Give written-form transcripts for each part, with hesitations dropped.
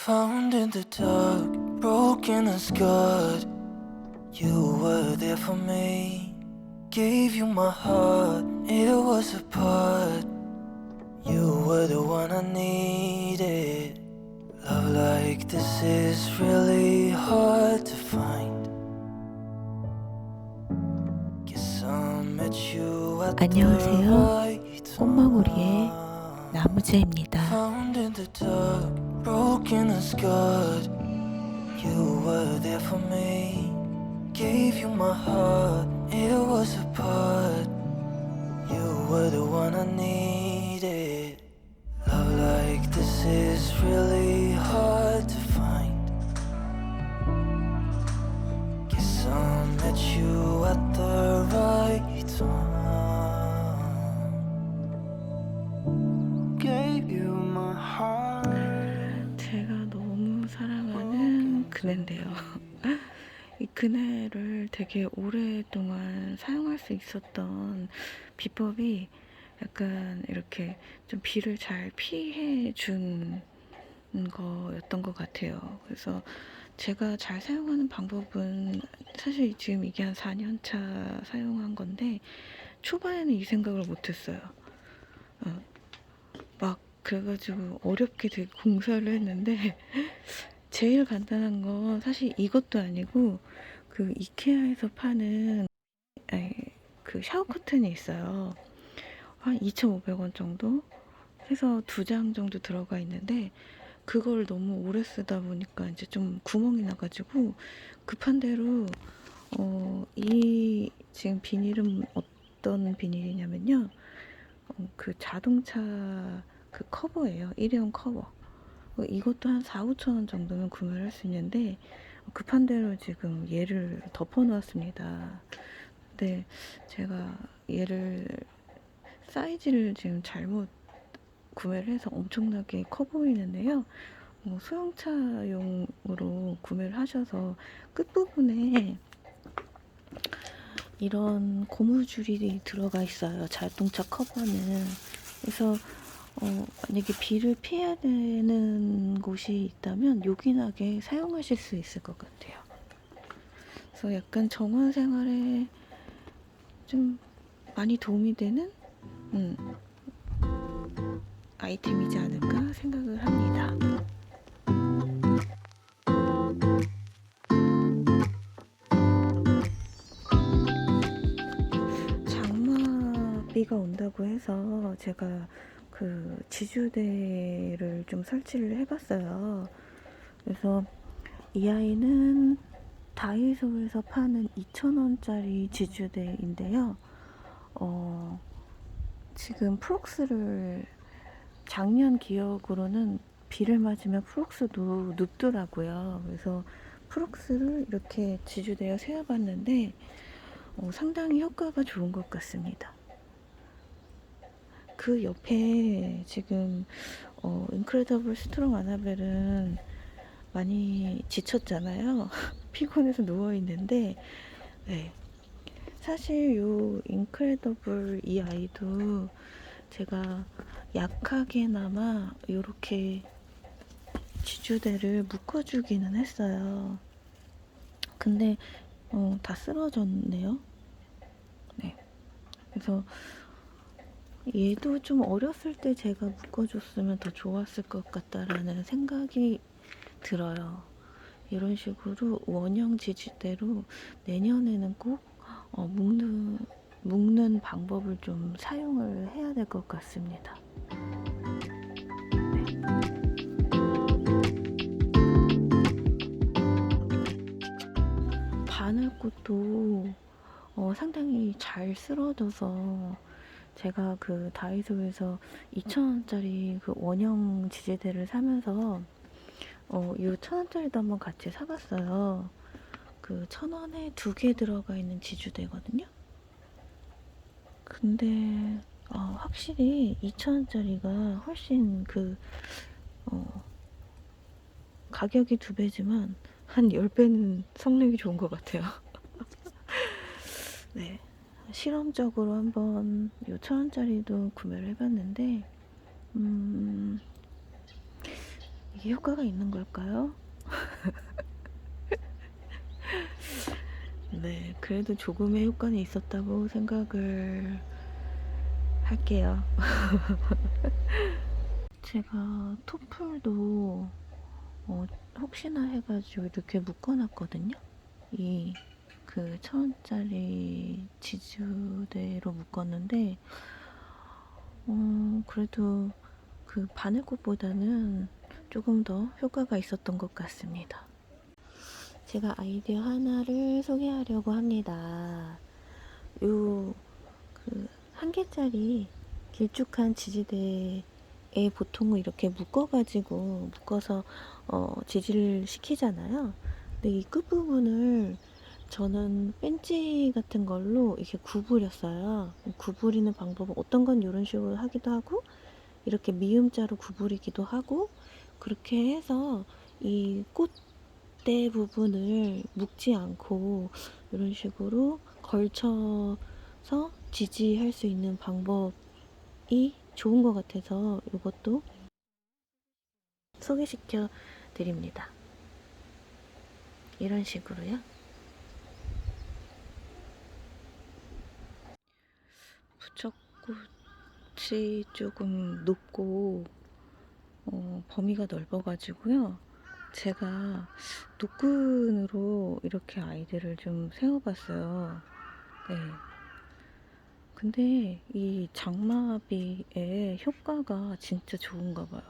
Found in the dark, broken and scarred. You were there for me. Gave you my heart, it was a part. You were the one I needed. Love like this is really hard to find. Guess I met you at the 안녕하세요. right 꽃망우리의 time. 나무재입니다. Found in the dark, broken and scarred. You were there for me. Gave you my heart, it was a part. You were the one I needed. Love like this is really hard to find. Guess I met you at the right time. Gave you my heart. 제가 너무 사랑하는 그네인데요. 이 그네를 되게 오랫동안 사용할 수 있었던 비법이 약간 이렇게 좀 비를 잘 피해 준 거였던 것 같아요. 그래서 제가 잘 사용하는 방법은 사실 지금 이게 한 4년 차 사용한 건데 초반에는 이 생각을 못했어요. 막 그래가지고 어렵게 되게 공사를 했는데 제일 간단한 건 사실 이것도 아니고 그 이케아에서 파는 그 샤워 커튼이 있어요. 한 2,500원 정도 해서 2장 정도 들어가 있는데 그걸 너무 오래 쓰다 보니까 이제 좀 구멍이 나가지고 급한 대로 이 지금 비닐은 어떤 비닐이냐면요. 그 자동차 그 커버예요. 일회용 커버. 이것도 한 4, 5천 원 정도면 구매를 할 수 있는데 급한 대로 지금 얘를 덮어 놓았습니다. 근데 제가 얘를 사이즈를 지금 잘못 구매를 해서 엄청나게 커 보이는데요. 소형차용으로 구매를 하셔서 끝부분에 이런 고무줄이 들어가 있어요. 자동차 커버는. 그래서 만약에 비를 피해야 되는 곳이 있다면 요긴하게 사용하실 수 있을 것 같아요. 그래서 약간 정원 생활에 좀 많이 도움이 되는 아이템이지 않을까 생각을 합니다. 장마비가 온다고 해서 제가 그 지주대를 좀 설치를 해봤어요. 그래서 이 아이는 다이소에서 파는 2,000원짜리 지주대인데요. 지금 프록스를 작년 기억으로는 비를 맞으면 프록스도 눕더라고요. 그래서 프록스를 이렇게 지주대어 세워봤는데 상당히 효과가 좋은 것 같습니다. 그 옆에 지금 인크레더블 스트롱 아나벨은 많이 지쳤잖아요. 피곤해서 누워있는데 네. 사실 요 인크레더블 이 아이도 제가 약하게나마 요렇게 지주대를 묶어주기는 했어요. 근데 다 쓰러졌네요. 네. 그래서 얘도 좀 어렸을 때 제가 묶어줬으면 더 좋았을 것 같다라는 생각이 들어요. 이런 식으로 원형 지지대로 내년에는 꼭 묶는 방법을 좀 사용을 해야 될 것 같습니다. 네. 바늘꽃도 상당히 잘 쓰러져서 제가 그 다이소에서 2,000원짜리 그 원형 지지대를 사면서 이 1,000원짜리도 한번 같이 사봤어요. 그 1,000원에 2개 들어가 있는 지주대거든요. 근데 확실히 2,000원짜리가 훨씬 가격이 2배지만 한 10배는 성능이 좋은 것 같아요. 네. 실험적으로 한번 요 1,000원짜리도 구매를 해봤는데 이게 효과가 있는 걸까요? 네, 그래도 조금의 효과는 있었다고 생각을 할게요. 제가 토플도 혹시나 해가지고 이렇게 묶어놨거든요. 이 그 1,000원짜리 지주대로 묶었는데 그래도 그 바늘꽃보다는 조금 더 효과가 있었던 것 같습니다. 제가 아이디어 하나를 소개하려고 합니다. 요 그 1개짜리 길쭉한 지지대에 보통은 이렇게 묶어서 지지를 시키잖아요. 근데 이 끝부분을 저는 벤치 같은 걸로 이렇게 구부렸어요. 구부리는 방법은 어떤 건 이런 식으로 하기도 하고 이렇게 미음자로 구부리기도 하고 그렇게 해서 이 꽃대 부분을 묶지 않고 이런 식으로 걸쳐서 지지할 수 있는 방법이 좋은 것 같아서 이것도 소개시켜 드립니다. 이런 식으로요. 부적꽃이 조금 높고 범위가 넓어가지고요. 제가 노끈으로 이렇게 아이들을 좀 세워봤어요. 네. 근데 이 장마비의 효과가 진짜 좋은가 봐요.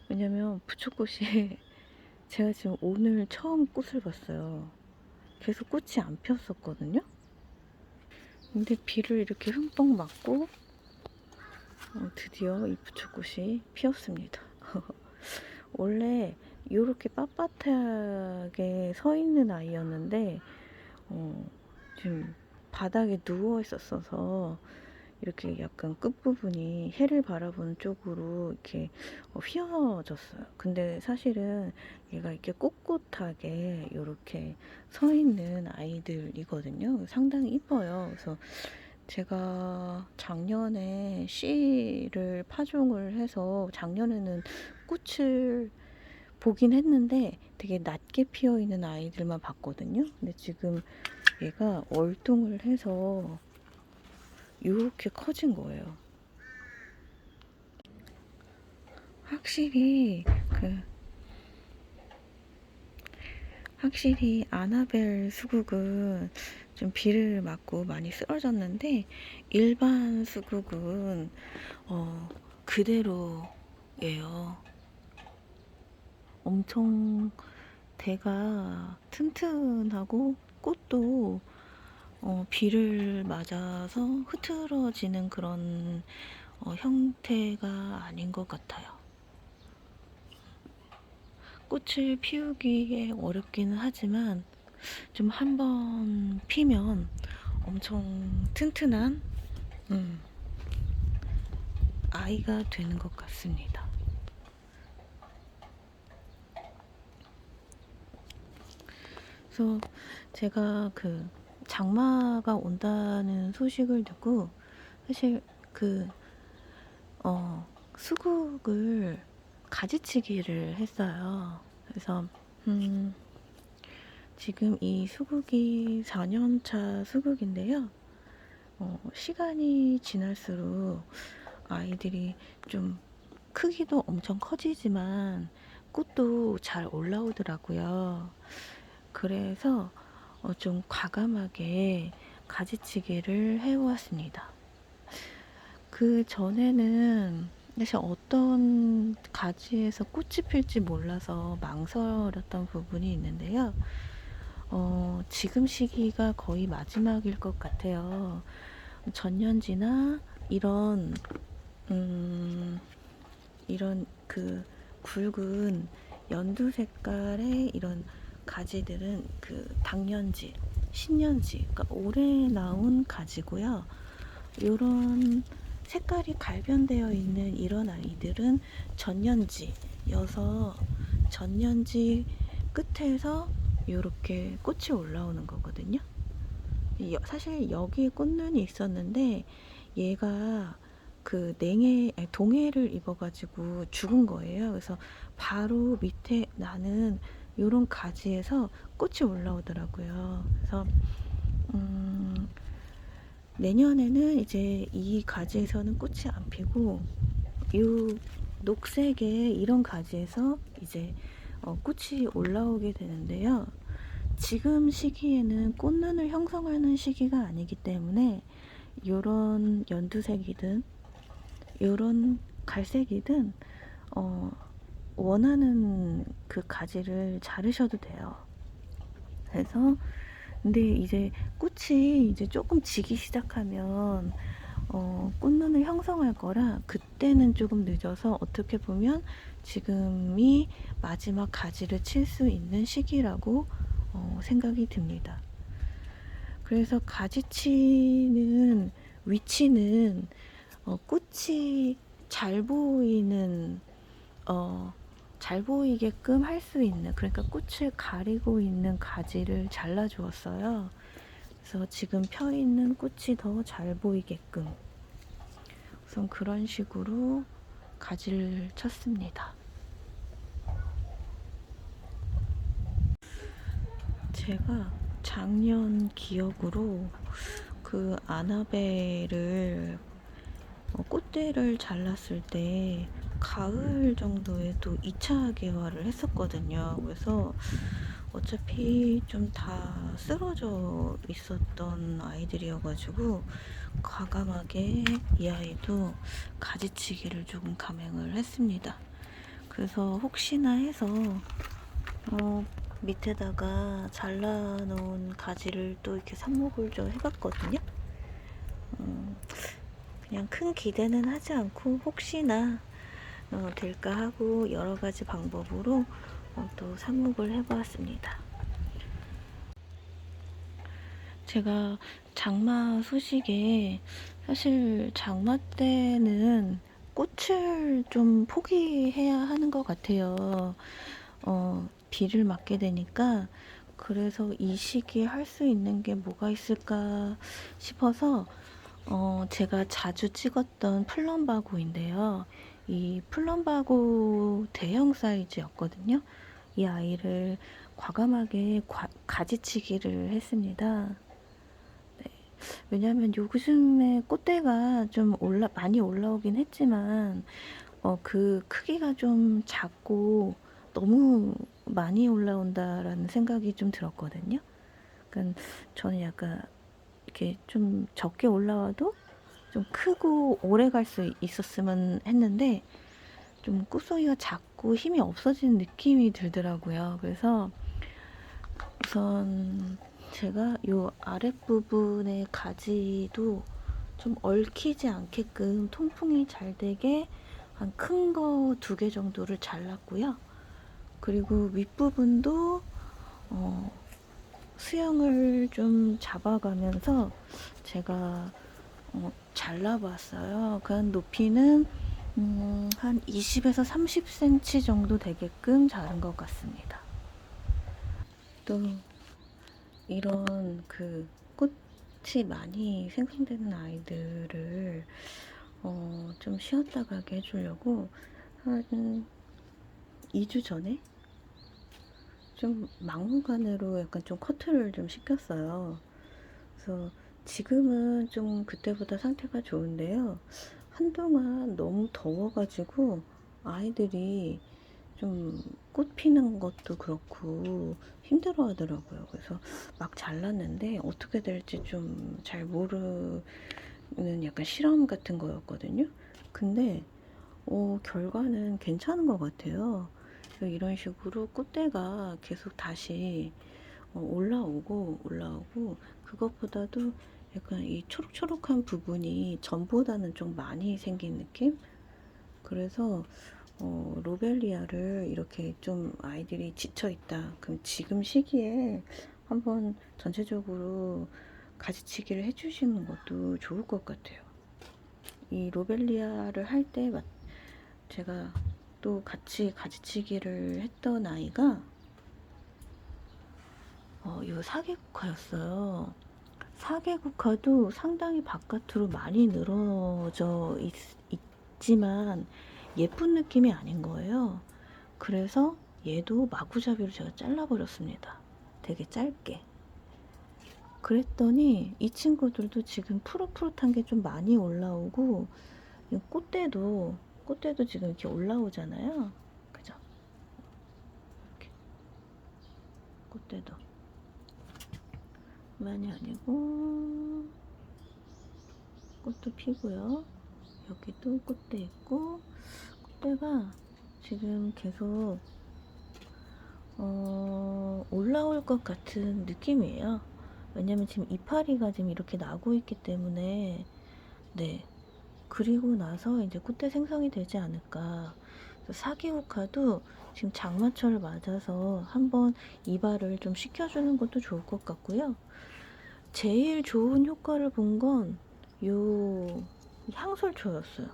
왜냐면 부초꽃이 제가 지금 오늘 처음 꽃을 봤어요. 계속 꽃이 안 폈었거든요. 근데 비를 이렇게 흠뻑 맞고 드디어 이 부초꽃이 피었습니다. 원래 이렇게 빳빳하게 서 있는 아이였는데 지금 바닥에 누워 있었어서 이렇게 약간 끝부분이 해를 바라보는 쪽으로 이렇게 휘어졌어요. 근데 사실은 얘가 이렇게 꼿꼿하게 이렇게 서 있는 아이들이거든요. 상당히 이뻐요. 그래서 제가 작년에 씨를 파종을 해서 작년에는 꽃을 보긴 했는데 되게 낮게 피어 있는 아이들만 봤거든요. 근데 지금 얘가 월동을 해서 이렇게 커진 거예요. 확실히 아나벨 수국은 좀 비를 맞고 많이 쓰러졌는데 일반 수국은 그대로예요. 엄청 대가 튼튼하고 꽃도 비를 맞아서 흐트러지는 그런 형태가 아닌 것 같아요. 꽃을 피우기에 어렵기는 하지만 좀 한번 피면 엄청 튼튼한 아이가 되는 것 같습니다. 그래서 제가 그 장마가 온다는 소식을 듣고 사실 그 수국을 가지치기를 했어요. 그래서 지금 이 수국이 4년차 수국인데요. 시간이 지날수록 아이들이 좀 크기도 엄청 커지지만 꽃도 잘 올라오더라고요. 그래서 좀 과감하게 가지치기를 해왔습니다. 그 전에는 사실 어떤 가지에서 꽃이 필지 몰라서 망설였던 부분이 있는데요. 지금 시기가 거의 마지막일 것 같아요. 전년지나 이런 그 굵은 연두 색깔의 이런 가지들은 그 당년지, 신년지, 그러니까 올해 나온 가지고요. 요런 색깔이 갈변되어 있는 이런 아이들은 전년지여서 전년지 끝에서 이렇게 꽃이 올라오는 거거든요. 사실 여기에 꽃눈이 있었는데 얘가 그 냉해, 아니, 동해를 입어가지고 죽은 거예요. 그래서 바로 밑에 나는 요런 가지에서 꽃이 올라오더라고요. 그래서 내년에는 이제 이 가지에서는 꽃이 안 피고 요 녹색의 이런 가지에서 이제 꽃이 올라오게 되는데요. 지금 시기에는 꽃눈을 형성하는 시기가 아니기 때문에 요런 연두색이든 요런 갈색이든 원하는 그 가지를 자르셔도 돼요. 그래서 근데 이제 꽃이 이제 조금 지기 시작하면 꽃눈을 형성할 거라 그때는 조금 늦어서 어떻게 보면 지금이 마지막 가지를 칠 수 있는 시기라고 생각이 듭니다. 그래서 가지치는 위치는 꽃이 잘 보이는 잘 보이게끔 할 수 있는, 그러니까 꽃을 가리고 있는 가지를 잘라 주었어요. 그래서 지금 펴 있는 꽃이 더 잘 보이게끔 우선 그런 식으로 가지를 쳤습니다. 제가 작년 기억으로 그 아나벨을 꽃대를 잘랐을 때 가을 정도에 또 2차 개화를 했었거든요. 그래서 어차피 좀 다 쓰러져 있었던 아이들이어가지고 과감하게 이 아이도 가지치기를 조금 감행을 했습니다. 그래서 혹시나 해서 밑에다가 잘라놓은 가지를 또 이렇게 삽목을 좀 해봤거든요. 그냥 큰 기대는 하지 않고 혹시나 될까 하고 여러 가지 방법으로 또 삽목을 해보았습니다. 제가 장마 소식에 사실 장마 때는 꽃을 좀 포기해야 하는 것 같아요. 비를 맞게 되니까. 그래서 이 시기에 할 수 있는 게 뭐가 있을까 싶어서 제가 자주 찍었던 플럼바고인데요. 이 플럼바고 대형 사이즈였거든요. 이 아이를 과감하게 가지치기를 했습니다. 네. 왜냐하면 요즘에 꽃대가 좀 많이 올라오긴 했지만 그 크기가 좀 작고 너무 많이 올라온다라는 생각이 좀 들었거든요. 그러니까 저는 약간 이렇게 좀 적게 올라와도 좀 크고 오래 갈 수 있었으면 했는데 좀 꽃송이가 작고 힘이 없어지는 느낌이 들더라고요. 그래서 우선 제가 요 아랫부분의 가지도 좀 얽히지 않게끔 통풍이 잘 되게 한 큰 거 2개 정도를 잘랐고요. 그리고 윗부분도 수영을 좀 잡아가면서 제가 잘라봤어요. 그 높이는 한 20에서 30cm 정도 되게끔 자른 것 같습니다. 또 이런 그 꽃이 많이 생성되는 아이들을 좀 쉬었다 가게 해주려고 한 2주 전에 좀 막무가내로 약간 좀 커트를 좀 시켰어요. 그래서 지금은 좀 그때보다 상태가 좋은데요. 한동안 너무 더워가지고 아이들이 좀 꽃 피는 것도 그렇고 힘들어 하더라고요. 그래서 막 잘랐는데 어떻게 될지 좀 잘 모르는 약간 실험 같은 거였거든요. 근데 결과는 괜찮은 것 같아요. 이런 식으로 꽃대가 계속 다시 올라오고 그것보다도 약간 이 초록초록한 부분이 전보다는 좀 많이 생긴 느낌? 그래서 로벨리아를 이렇게 좀 아이들이 지쳐 있다. 그럼 지금 시기에 한번 전체적으로 가지치기를 해주시는 것도 좋을 것 같아요. 이 로벨리아를 할 때 제가 또 같이 가지치기를 했던 아이가 요 사계국화였어요. 사계국화도 상당히 바깥으로 많이 늘어져 있지만 예쁜 느낌이 아닌 거예요. 그래서 얘도 마구잡이로 제가 잘라버렸습니다. 되게 짧게. 그랬더니 이 친구들도 지금 푸릇푸릇한 게 좀 많이 올라오고, 꽃대도 지금 이렇게 올라오잖아요. 그죠? 이렇게 꽃대도 많이 아니고 꽃도 피고요. 여기도 꽃대 있고, 꽃대가 지금 계속 올라올 것 같은 느낌이에요. 왜냐면 지금 이파리가 지금 이렇게 나고 있기 때문에. 네. 그리고 나서 이제 꽃대 생성이 되지 않을까. 사기국화도 지금 장마철을 맞아서 한번 이발을 좀 시켜주는 것도 좋을 것 같고요. 제일 좋은 효과를 본 건 요 향솔초였어요.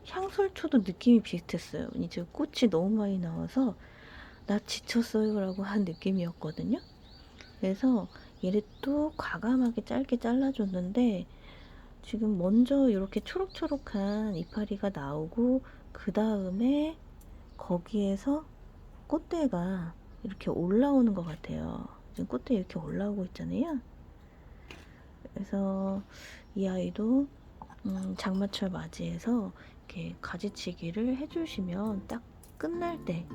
향솔초도 느낌이 비슷했어요. 이제 꽃이 너무 많이 나와서 나 지쳤어요 라고 한 느낌이었거든요. 그래서 얘를 또 과감하게 짧게 잘라줬는데, 지금 먼저 이렇게 초록초록한 이파리가 나오고 그 다음에 거기에서 꽃대가 이렇게 올라오는 것 같아요. 지금 꽃대 이렇게 올라오고 있잖아요. 그래서 이 아이도 장마철 맞이해서 이렇게 가지치기를 해주시면 딱 끝날 때,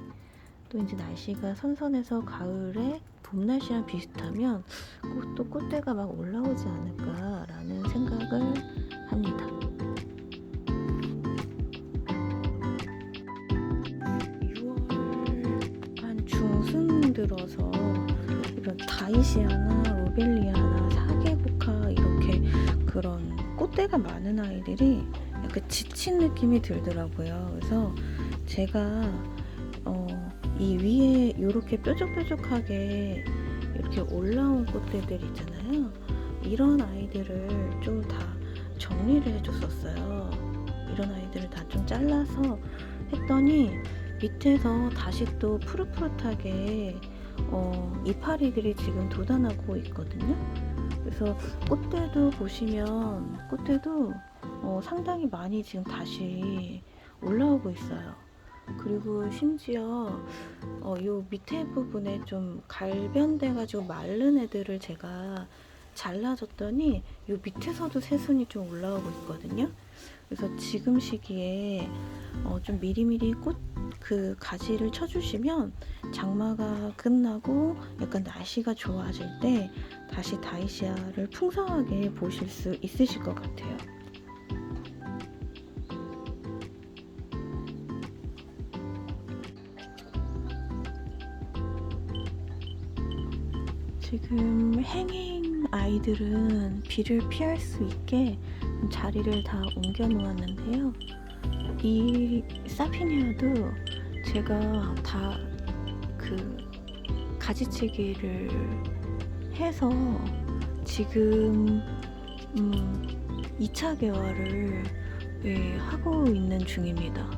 또 이제 날씨가 선선해서 가을에 봄 날씨랑 비슷하면 또 꽃대가 막 올라오지 않을까라는 생각을 합니다. 6월 한 중순 들어서 이런 다이시아나 로벨리아나 사계국화 이렇게 그런 꽃대가 많은 아이들이 약간 지친 느낌이 들더라고요. 그래서 제가 이 위에 이렇게 뾰족뾰족하게 이렇게 올라온 꽃대들 있잖아요. 이런 아이들을 좀 다 정리를 해줬었어요. 이런 아이들을 다 좀 잘라서 했더니 밑에서 다시 또 푸릇푸릇하게 이파리들이 지금 돋아나고 있거든요. 그래서 꽃대도 보시면 꽃대도 상당히 많이 지금 다시 올라오고 있어요. 그리고 심지어 요 밑에 부분에 좀 갈변돼 가지고 마른 애들을 제가 잘라줬더니 요 밑에서도 새순이 좀 올라오고 있거든요. 그래서 지금 시기에 좀 미리미리 꽃 그 가지를 쳐주시면 장마가 끝나고 약간 날씨가 좋아질 때 다시 다이시아를 풍성하게 보실 수 있으실 것 같아요. 지금 행잉 아이들은 비를 피할 수 있게 자리를 다 옮겨 놓았는데요. 이 사피니아도 제가 다 그 가지치기를 해서 지금 2차 개화를 하고 있는 중입니다.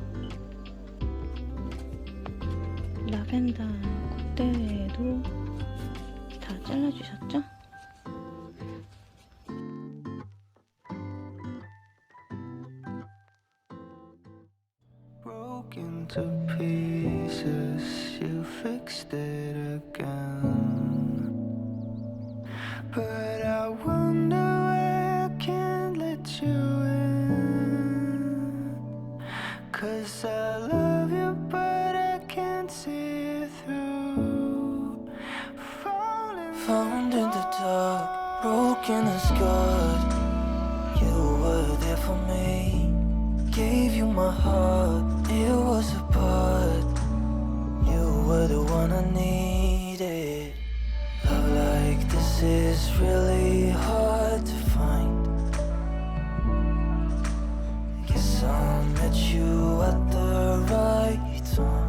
라벤더 꽃대도 다 잘라주셨죠? Broken to pieces, you fixed it again. But I wonder why I can't let you in. 'Cause I love you, but I can't see it through. Found in the dark, broken and scarred. You were there for me. Gave you my heart, it was a part. You were the one I needed. Love like this is really hard to find. Guess I met you at the right time.